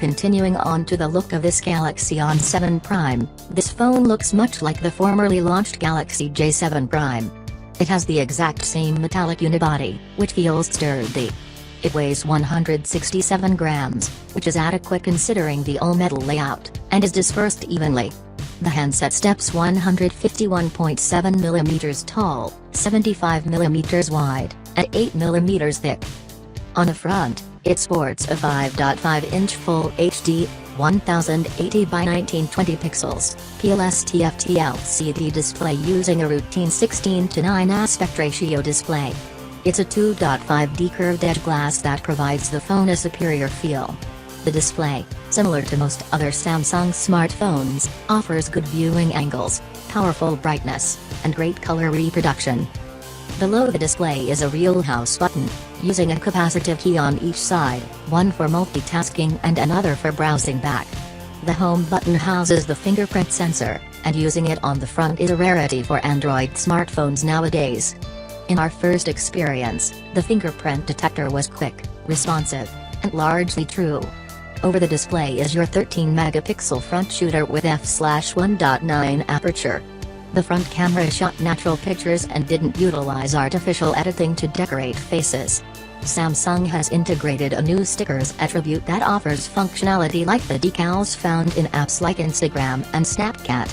Continuing on to the look of this Galaxy On7 Prime, this phone looks much like the formerly launched Galaxy J7 Prime. It has the exact same metallic unibody, which feels sturdy. It weighs 167 grams, which is adequate considering the all-metal layout, and is dispersed evenly. The handset steps 151.7 mm tall, 75 mm wide, and 8 mm thick. On the front, it sports a 5.5-inch Full HD, 1080 by 1920 pixels, PLS TFT LCD display using a routine 16:9 aspect ratio display. It's a 2.5D curved edge glass that provides the phone a superior feel. The display, similar to most other Samsung smartphones, offers good viewing angles, powerful brightness, and great color reproduction. Below the display is a real house button, using a capacitive key on each side, one for multitasking and another for browsing back. The home button houses the fingerprint sensor, and using it on the front is a rarity for Android smartphones nowadays. In our first experience, the fingerprint detector was quick, responsive, and largely true. Over the display is your 13-megapixel front shooter with f/1.9 aperture. The front camera shot natural pictures and didn't utilize artificial editing to decorate faces. Samsung has integrated a new stickers attribute that offers functionality like the decals found in apps like Instagram and Snapchat.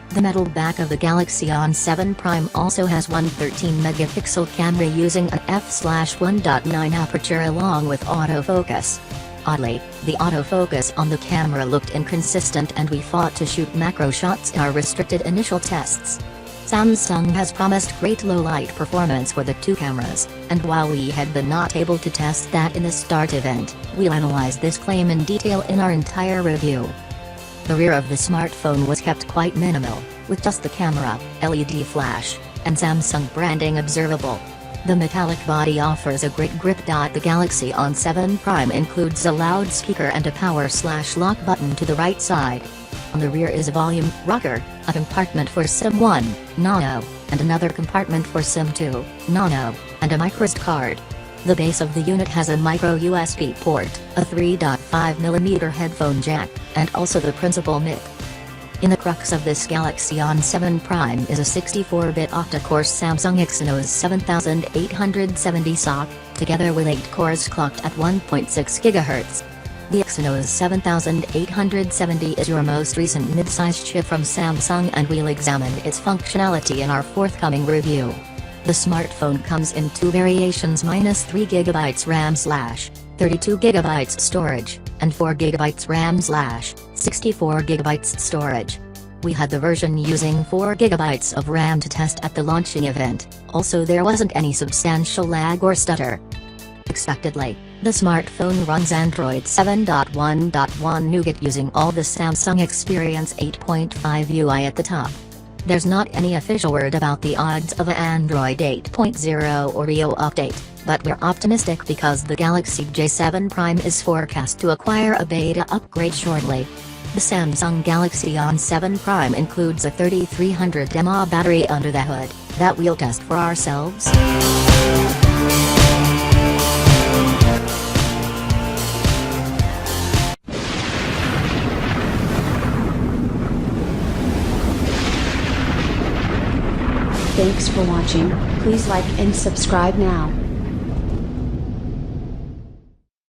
The metal back of the Galaxy On7 Prime also has one 13-megapixel camera using an f/1.9 aperture along with autofocus. Oddly, the autofocus on the camera looked inconsistent and we fought to shoot macro shots in our restricted initial tests. Samsung has promised great low-light performance for the two cameras, and while we had been not able to test that in the start event, we'll analyze this claim in detail in our entire review. The rear of the smartphone was kept quite minimal, with just the camera, LED flash, and Samsung branding observable. The metallic body offers a great grip. The Galaxy On7 Prime includes a loudspeaker and a power/lock button to the right side. On the rear is a volume rocker, a compartment for SIM 1, Nano, and another compartment for SIM 2, Nano, and a microSD card. The base of the unit has a micro USB port, a 3.5mm headphone jack, and also the principal mic. In the crux of this Galaxy On7 Prime is a 64-bit octa-core Samsung Exynos 7870 SoC, together with 8 cores clocked at 1.6 GHz. The Exynos 7870 is your most recent mid-sized chip from Samsung, and we'll examine its functionality in our forthcoming review. The smartphone comes in two variations: -3GB RAM/32GB storage, and 4GB RAM/64GB storage. We had the version using 4GB of RAM to test at the launching event, also there wasn't any substantial lag or stutter. Expectedly, the smartphone runs Android 7.1.1 Nougat using all the Samsung Experience 8.5 UI at the top. There's not any official word about the odds of an Android 8.0 Oreo update, but we're optimistic because the Galaxy J7 Prime is forecast to acquire a beta upgrade shortly. The Samsung Galaxy On7 Prime includes a 3300 mAh battery under the hood, that we'll test for ourselves. Thanks for watching. Please like and subscribe now.